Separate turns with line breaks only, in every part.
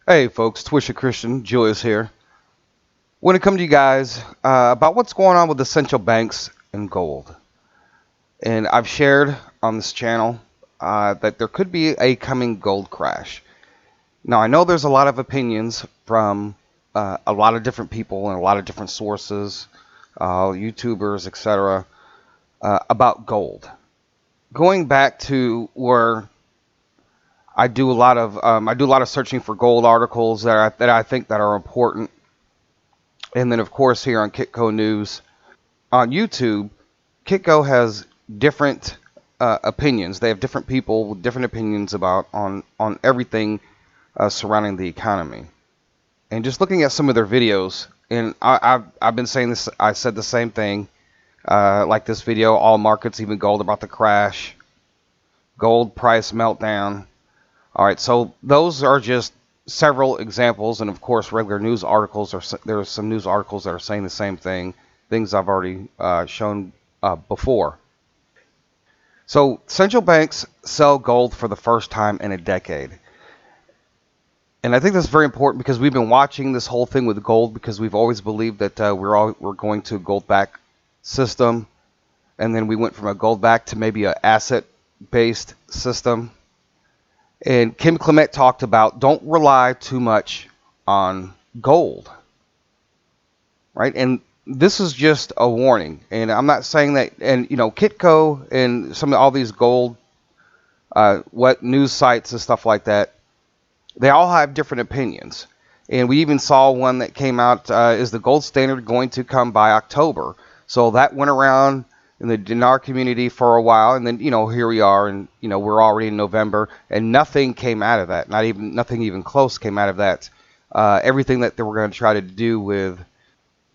Hey folks, Twisha Christian, Julius here. Want to come to you guys about what's going on with the central banks and gold. And I've shared on this channel that there could be a coming gold crash. Now I know there's a lot of opinions from a lot of different people and a lot of different sources, YouTubers, etc., about gold. Going back to where I do a lot of searching for gold articles that I think that are important. And then, of course, here on Kitco News on YouTube, Kitco has different opinions. They have different people with different opinions about on everything surrounding the economy. And just looking at some of their videos, and I've been saying this. I said the same thing. Like this video, all markets, even gold, about the crash, gold price meltdown. All right, so those are just several examples, and of course, regular news articles there's some news articles that are saying the same thing, things I've already shown before. So central banks sell gold for the first time in a decade, and I think that's very important because we've been watching this whole thing with gold because we've always believed that we're going to a gold back system, and then we went from a gold back to maybe an asset based system. And Kim Clement talked about don't rely too much on gold, right? And this is just a warning. And I'm not saying that, and Kitco and all these gold, what news sites and stuff like that, they all have different opinions. And we even saw one that came out, is the gold standard going to come by October? So that went around in the dinar community for a while, and then here we are, and we're already in November, and nothing came out of that. Nothing even close came out of that. Everything that they were going to try to do with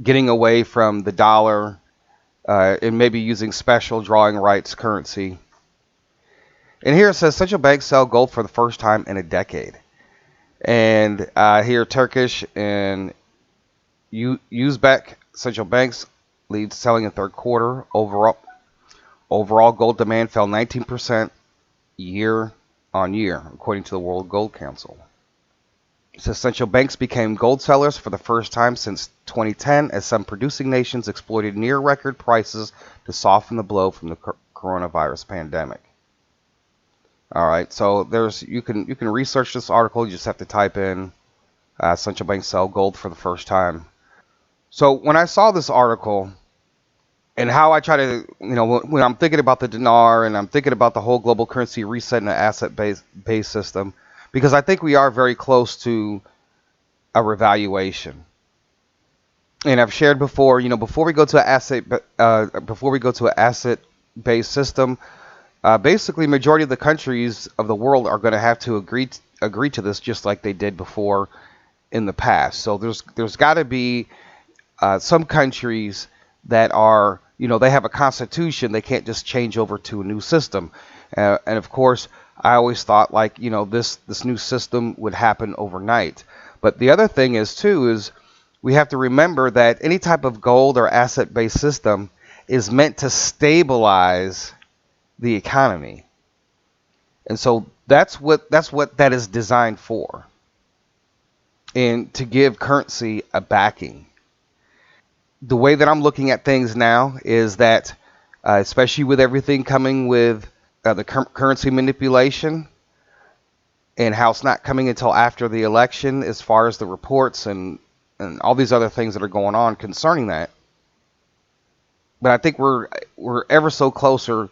getting away from the dollar and maybe using special drawing rights currency. And here it says central banks sell gold for the first time in a decade. And here Turkish and Uzbek central banks lead selling in third quarter. Overall gold demand fell 19% year on year, according to the World Gold Council. It says central banks became gold sellers for the first time since 2010 as some producing nations exploited near record prices to soften the blow from the coronavirus pandemic. All right, so you can research this article. You just have to type in central banks sell gold for the first time. So when I saw this article, and how I try to, when I'm thinking about the dinar and I'm thinking about the whole global currency reset in an asset-based system, because I think we are very close to a revaluation. And I've shared before, before we go to an asset-based system, basically majority of the countries of the world are going to have to agree to this, just like they did before in the past. So there's got to be some countries that are, they have a constitution. They can't just change over to a new system. And of course, I always thought this new system would happen overnight. But the other thing is we have to remember that any type of gold or asset-based system is meant to stabilize the economy. And so that's what that is designed for. And to give currency a backing. The way that I'm looking at things now is that, especially with everything coming with the currency manipulation and how it's not coming until after the election, as far as the reports and all these other things that are going on concerning that. But I think we're ever so closer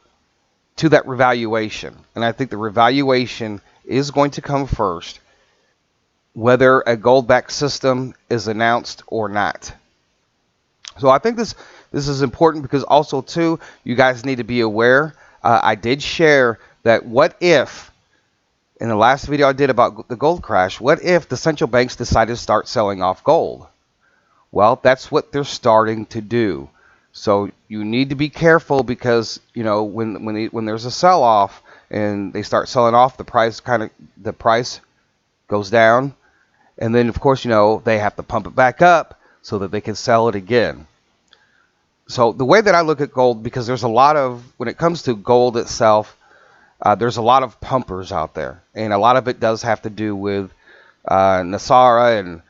to that revaluation. And I think the revaluation is going to come first, whether a gold-backed system is announced or not. So I think this is important because also, too, you guys need to be aware. I did share that what if, in the last video I did about the gold crash, what if the central banks decided to start selling off gold? Well, that's what they're starting to do. So you need to be careful because, when there's a sell-off and they start selling off, the price goes down. And then, of course, they have to pump it back up so that they can sell it again. So the way that I look at gold, because there's a lot of, when it comes to gold itself, there's a lot of pumpers out there. And a lot of it does have to do with Nasara, and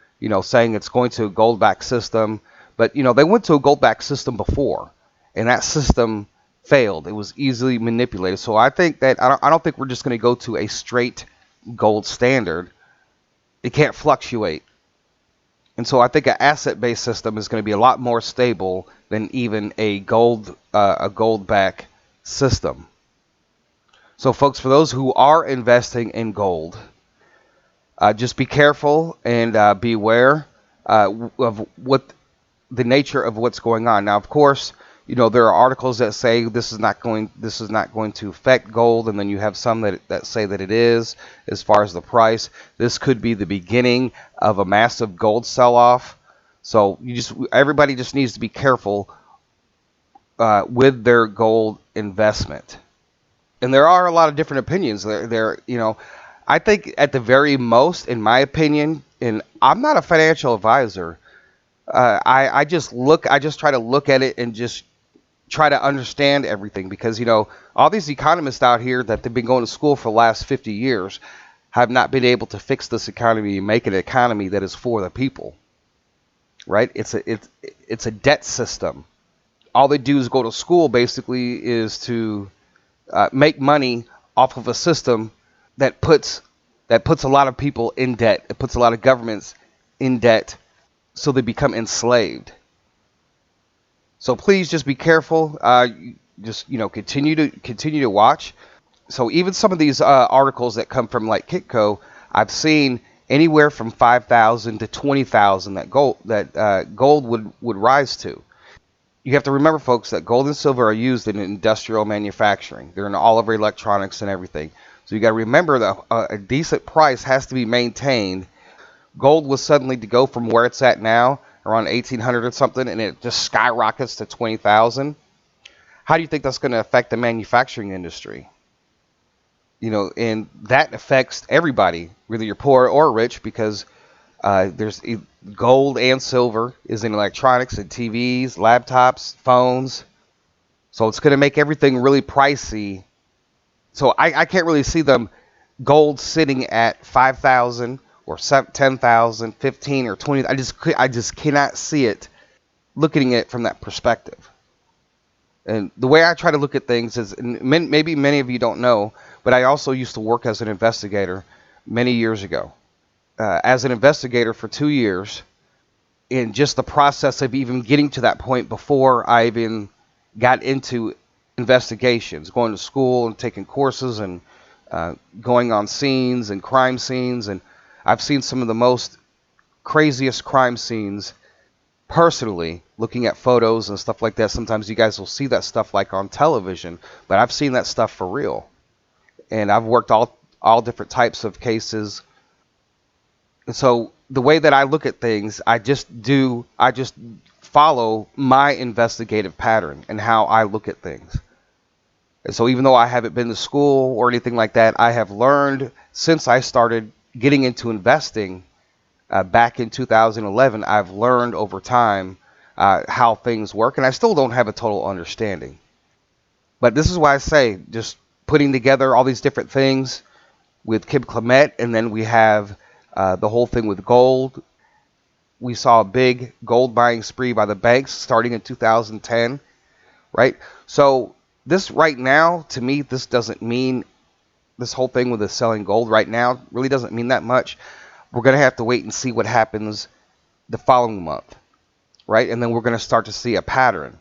saying it's going to a gold-backed system. But they went to a gold-backed system before, and that system failed. It was easily manipulated. So I think that I don't think we're just going to go to a straight gold standard. It can't fluctuate. And so I think an asset-based system is going to be a lot more stable than even a gold-backed system. So, folks, for those who are investing in gold, just be careful and beware of what the nature of what's going on. Now, of course, there are articles that say this is not going to affect gold, and then you have some that say that it is. As far as the price, this could be the beginning of a massive gold sell-off. So everybody just needs to be careful with their gold investment. And there are a lot of different opinions. I think at the very most, in my opinion, and I'm not a financial advisor. I just try to look at it and just try to understand everything, because all these economists out here that they've been going to school for the last 50 years have not been able to fix this economy and make an economy that is for the people. Right? It's a debt system. All they do is go to school basically is to make money off of a system that puts a lot of people in debt. It puts a lot of governments in debt, so they become enslaved. So please just be careful. Just continue to watch. So even some of these articles that come from like Kitco, I've seen anywhere from 5,000 to 20,000 that gold would rise to. You have to remember, folks, that gold and silver are used in industrial manufacturing. They're in all of our electronics and everything. So you got to remember that a decent price has to be maintained. Gold was suddenly to go from where it's at now, around 1,800 or something, and it just skyrockets to 20,000. How do you think that's going to affect the manufacturing industry? And that affects everybody, whether you're poor or rich, because there's gold and silver is in electronics and TVs, laptops, phones. So it's going to make everything really pricey. So I can't really see them gold sitting at 5,000 or 10,000, 15 or 20. I just cannot see it looking at it from that perspective. And the way I try to look at things is, and maybe many of you don't know, but I also used to work as an investigator many years ago. As an investigator for 2 years, in just the process of even getting to that point before I even got into investigations, going to school and taking courses and going on scenes and crime scenes. And I've seen some of the most craziest crime scenes personally, looking at photos and stuff like that. Sometimes you guys will see that stuff like on television, but I've seen that stuff for real. And I've worked all different types of cases. And so the way that I look at things, I just follow my investigative pattern and how I look at things. And so even though I haven't been to school or anything like that, I have learned since I started getting into investing back in 2011, I've learned over time how things work, and I still don't have a total understanding. But this is why I say, just putting together all these different things with Kib Clement, and then we have the whole thing with gold. We saw a big gold buying spree by the banks starting in 2010, right? So this right now, to me, this doesn't mean, this whole thing with the selling gold right now really doesn't mean that much. We're going to have to wait and see what happens the following month, right? And then we're going to start to see a pattern.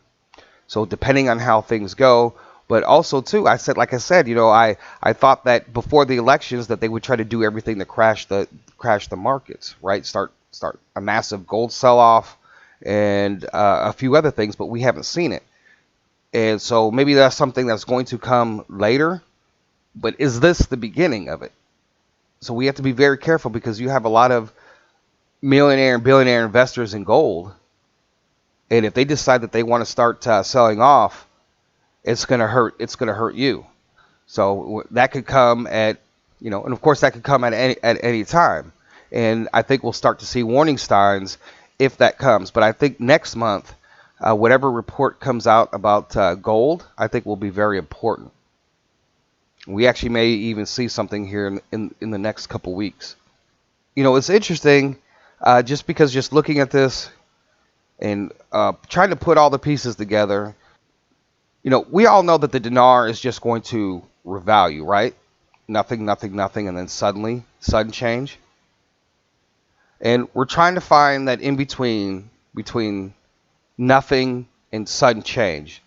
So depending on how things go, but also too, I said, I thought that before the elections that they would try to do everything to crash the markets, right? Start a massive gold sell-off and a few other things, but we haven't seen it. And so maybe that's something that's going to come later, but is this the beginning of it? So we have to be very careful, because you have a lot of millionaire and billionaire investors in gold. And if they decide that they want to start selling off, it's going to hurt. It's going to hurt you. So that could come at, and of course that could come at any time. And I think we'll start to see warning signs if that comes. But I think next month, whatever report comes out about gold, I think will be very important. We actually may even see something here in the next couple weeks. it's interesting, just because just looking at this and trying to put all the pieces together. We all know that the dinar is just going to revalue, right? Nothing, nothing, nothing, and then sudden change. And we're trying to find that in between nothing and sudden change.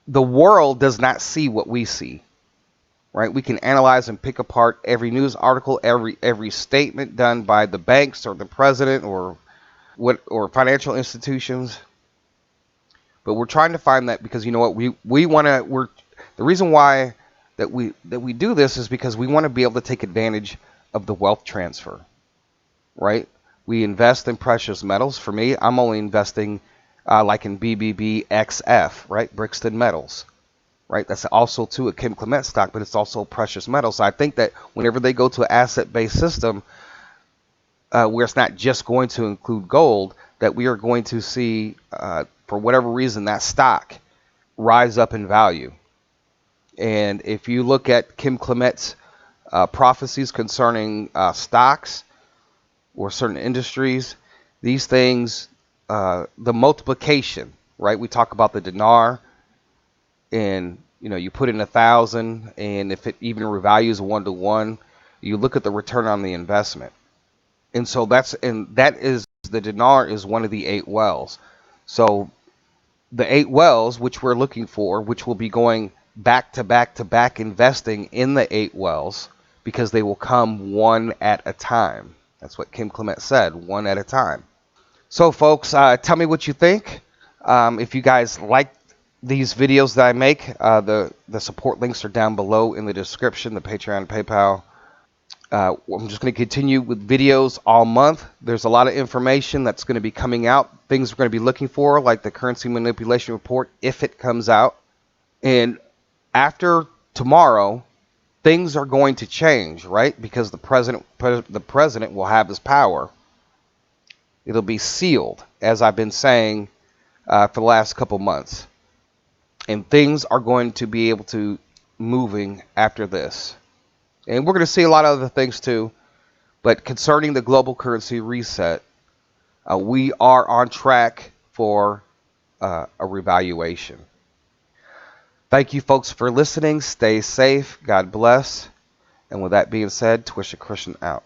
The world does not see what we see, right? We can analyze and pick apart every news article, every statement done by the banks or the president or financial institutions. But we're trying to find that because you know what we want to. We're the reason why that we do this is because we want to be able to take advantage of the wealth transfer, right? We invest in precious metals. For me, I'm only investing like in BBBXF, right? Brixton Metals, right? That's also too a Kim Clement stock, but it's also precious metals. So I think that whenever they go to an asset-based system where it's not just going to include gold, that we are going to see, for whatever reason, that stock rise up in value. And if you look at Kim Clement's prophecies concerning stocks or certain industries, these things, the multiplication, right? We talk about the dinar, and you put in 1,000, and if it even revalues 1-to-1, you look at the return on the investment. And so that is the dinar is one of the 8 wells. So the 8 wells, which we're looking for, which will be going back to back to back investing in the 8 wells, because they will come one at a time. That's what Kim Clement said, one at a time. So folks, tell me what you think. If you guys like these videos that I make, the support links are down below in the description, the Patreon, PayPal. I'm just going to continue with videos all month. There's a lot of information that's going to be coming out, things we're going to be looking for, like the currency manipulation report, if it comes out. And after tomorrow, things are going to change, right? Because the president will have his power. It'll be sealed, as I've been saying for the last couple months. And things are going to be able to moving after this. And we're going to see a lot of other things too. But concerning the global currency reset, we are on track for a revaluation. Thank you, folks, for listening. Stay safe. God bless. And with that being said, Twisted Christian out.